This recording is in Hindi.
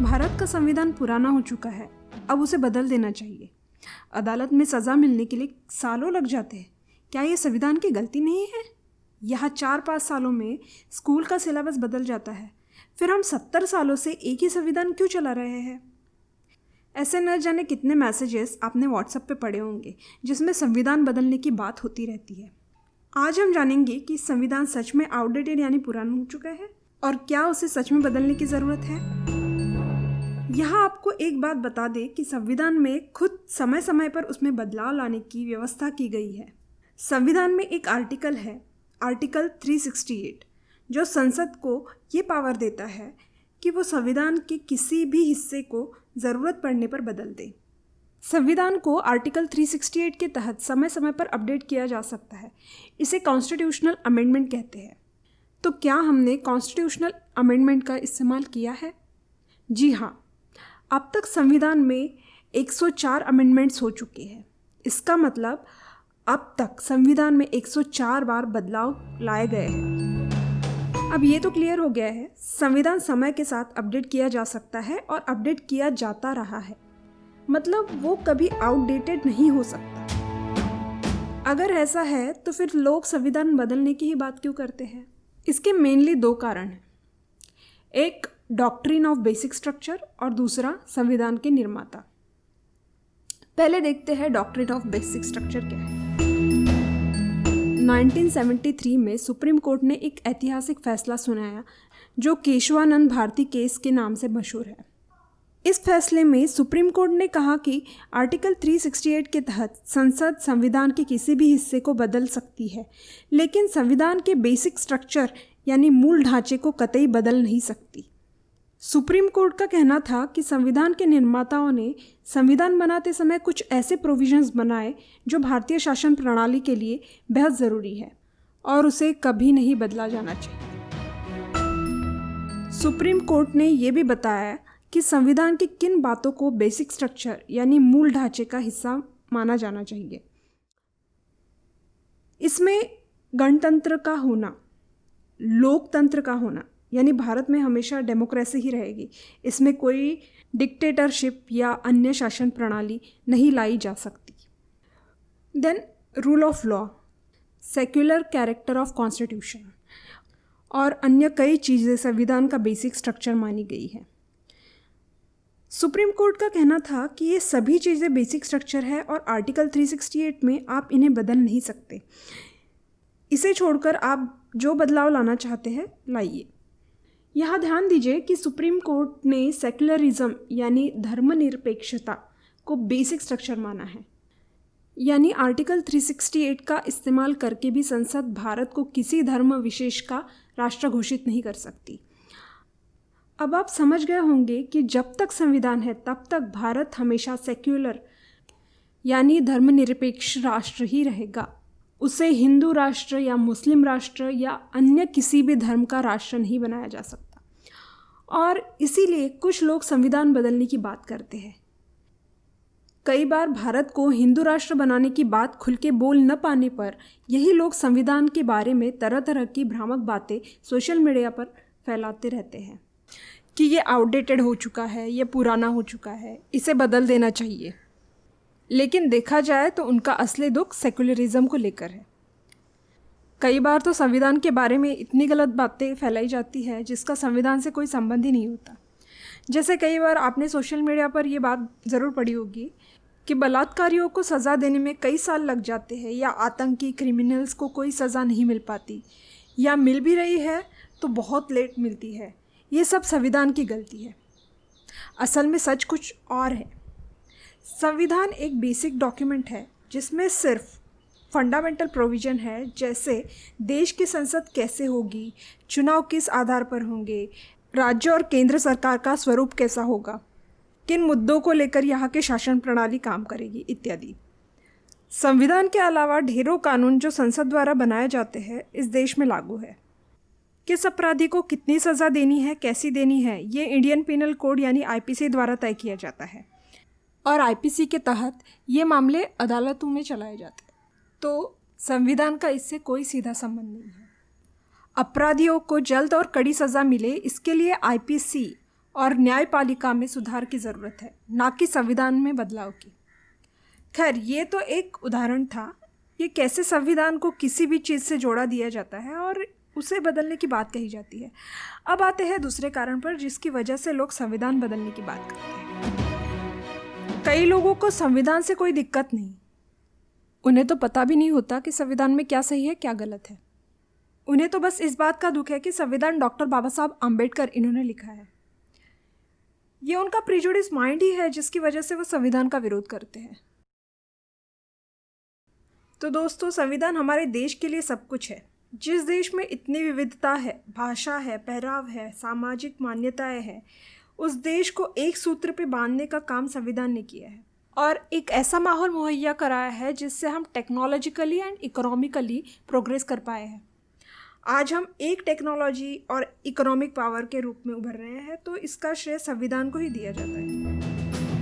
भारत का संविधान पुराना हो चुका है, अब उसे बदल देना चाहिए। अदालत में सज़ा मिलने के लिए सालों लग जाते हैं। क्या ये संविधान की गलती नहीं है? यहाँ 4-5 सालों में स्कूल का सिलेबस बदल जाता है, फिर हम 70 सालों से एक ही संविधान क्यों चला रहे हैं? ऐसे न जाने कितने मैसेजेस आपने व्हाट्सएप पे पढ़े होंगे जिसमें संविधान बदलने की बात होती रहती है। आज हम जानेंगे कि संविधान सच में आउटडेटेड यानी पुराना हो चुका है और क्या उसे सच में बदलने की ज़रूरत है। यहाँ आपको एक बात बता दें कि संविधान में खुद समय समय पर उसमें बदलाव लाने की व्यवस्था की गई है। संविधान में एक आर्टिकल है, आर्टिकल 368, जो संसद को ये पावर देता है कि वो संविधान के किसी भी हिस्से को ज़रूरत पड़ने पर बदल दे। संविधान को आर्टिकल 368 के तहत समय समय पर अपडेट किया जा सकता है। इसे कॉन्स्टिट्यूशनल अमेंडमेंट कहते हैं। तो क्या हमने कॉन्स्टिट्यूशनल अमेंडमेंट का इस्तेमाल किया है? जी हाँ, अब तक संविधान में 104 अमेंडमेंट्स हो चुके हैं। इसका मतलब अब तक संविधान में 104 बार बदलाव लाए गए हैं। अब ये तो क्लियर हो गया है, संविधान समय के साथ अपडेट किया जा सकता है और अपडेट किया जाता रहा है, मतलब वो कभी आउटडेटेड नहीं हो सकता। अगर ऐसा है तो फिर लोग संविधान बदलने की ही बात क्यों करते हैं? इसके मेनली 2 कारण हैं। एक डॉक्ट्रिन ऑफ बेसिक स्ट्रक्चर और दूसरा संविधान के निर्माता। पहले देखते हैं डॉक्ट्रिन ऑफ बेसिक स्ट्रक्चर क्या है। 1973 में सुप्रीम कोर्ट ने एक ऐतिहासिक फैसला सुनाया जो केशवानंद भारती केस के नाम से मशहूर है। इस फैसले में सुप्रीम कोर्ट ने कहा कि आर्टिकल 368 के तहत संसद संविधान के किसी भी हिस्से को बदल सकती है, लेकिन संविधान के बेसिक स्ट्रक्चर यानी मूल ढांचे को कतई बदल नहीं सकती। सुप्रीम कोर्ट का कहना था कि संविधान के निर्माताओं ने संविधान बनाते समय कुछ ऐसे प्रोविजंस बनाए जो भारतीय शासन प्रणाली के लिए बेहद ज़रूरी है और उसे कभी नहीं बदला जाना चाहिए। सुप्रीम कोर्ट ने यह भी बताया कि संविधान की किन बातों को बेसिक स्ट्रक्चर यानी मूल ढांचे का हिस्सा माना जाना चाहिए। इसमें गणतंत्र का होना, लोकतंत्र का होना, यानी भारत में हमेशा डेमोक्रेसी ही रहेगी, इसमें कोई डिक्टेटरशिप या अन्य शासन प्रणाली नहीं लाई जा सकती। Then rule of law, secular character of constitution और अन्य कई चीज़ें संविधान का बेसिक स्ट्रक्चर मानी गई है। सुप्रीम कोर्ट का कहना था कि ये सभी चीज़ें बेसिक स्ट्रक्चर है और आर्टिकल 368 में आप इन्हें बदल नहीं सकते। इसे छोड़कर आप जो बदलाव लाना चाहते हैं लाइए। यहाँ ध्यान दीजिए कि सुप्रीम कोर्ट ने सेक्युलरिज्म यानी धर्मनिरपेक्षता को बेसिक स्ट्रक्चर माना है, यानी आर्टिकल 368 का इस्तेमाल करके भी संसद भारत को किसी धर्म विशेष का राष्ट्र घोषित नहीं कर सकती। अब आप समझ गए होंगे कि जब तक संविधान है तब तक भारत हमेशा सेक्युलर यानी धर्मनिरपेक्ष राष्ट्र ही रहेगा। उसे हिंदू राष्ट्र या मुस्लिम राष्ट्र या अन्य किसी भी धर्म का राष्ट्र नहीं बनाया जा सकता। और इसीलिए कुछ लोग संविधान बदलने की बात करते हैं। कई बार भारत को हिंदू राष्ट्र बनाने की बात खुल के बोल न पाने पर यही लोग संविधान के बारे में तरह तरह की भ्रामक बातें सोशल मीडिया पर फैलाते रहते हैं कि ये आउटडेटेड हो चुका है, ये पुराना हो चुका है, इसे बदल देना चाहिए। लेकिन देखा जाए तो उनका असली दुख सेक्युलरिज्म को लेकर है। कई बार तो संविधान के बारे में इतनी गलत बातें फैलाई जाती है जिसका संविधान से कोई संबंध ही नहीं होता। जैसे कई बार आपने सोशल मीडिया पर ये बात ज़रूर पढ़ी होगी कि बलात्कारियों को सज़ा देने में कई साल लग जाते हैं, या आतंकी क्रिमिनल्स को कोई सज़ा नहीं मिल पाती, या मिल भी रही है तो बहुत लेट मिलती है। ये सब संविधान की गलती है। असल में सच कुछ और है। संविधान एक बेसिक डॉक्यूमेंट है जिसमें सिर्फ फंडामेंटल प्रोविज़न है, जैसे देश की संसद कैसे होगी, चुनाव किस आधार पर होंगे, राज्य और केंद्र सरकार का स्वरूप कैसा होगा, किन मुद्दों को लेकर यहाँ के शासन प्रणाली काम करेगी इत्यादि। संविधान के अलावा ढेरों कानून जो संसद द्वारा बनाए जाते हैं इस देश में लागू है। किस अपराधी को कितनी सज़ा देनी है, कैसी देनी है, ये इंडियन पिनल कोड यानी आईपीसी द्वारा तय किया जाता है और आईपीसी के तहत ये मामले अदालतों में चलाए जाते हैं। तो संविधान का इससे कोई सीधा संबंध नहीं है। अपराधियों को जल्द और कड़ी सज़ा मिले इसके लिए आईपीसी और न्यायपालिका में सुधार की ज़रूरत है, ना कि संविधान में बदलाव की। खैर, ये तो एक उदाहरण था ये कैसे संविधान को किसी भी चीज़ से जोड़ा दिया जाता है और उसे बदलने की बात कही जाती है। अब आते हैं दूसरे कारण पर जिसकी वजह से लोग संविधान बदलने की बात करते हैं। कई लोगों को संविधान से कोई दिक्कत नहीं, उन्हें तो पता भी नहीं होता कि संविधान में क्या सही है क्या गलत है। उन्हें तो बस इस बात का दुख है कि संविधान डॉक्टर बाबा साहब आम्बेडकर इन्होंने लिखा है। ये उनका प्रिजुडिस माइंड ही है जिसकी वजह से वो संविधान का विरोध करते हैं। तो दोस्तों, संविधान हमारे देश के लिए सब कुछ है। जिस देश में इतनी विविधता है, भाषा है, पहराव है, सामाजिक मान्यताएं हैं, उस देश को एक सूत्र पे बांधने का काम संविधान ने किया है और एक ऐसा माहौल मुहैया कराया है जिससे हम टेक्नोलॉजिकली एंड इकोनॉमिकली प्रोग्रेस कर पाए हैं। आज हम एक टेक्नोलॉजी और इकोनॉमिक पावर के रूप में उभर रहे हैं, तो इसका श्रेय संविधान को ही दिया जाता है।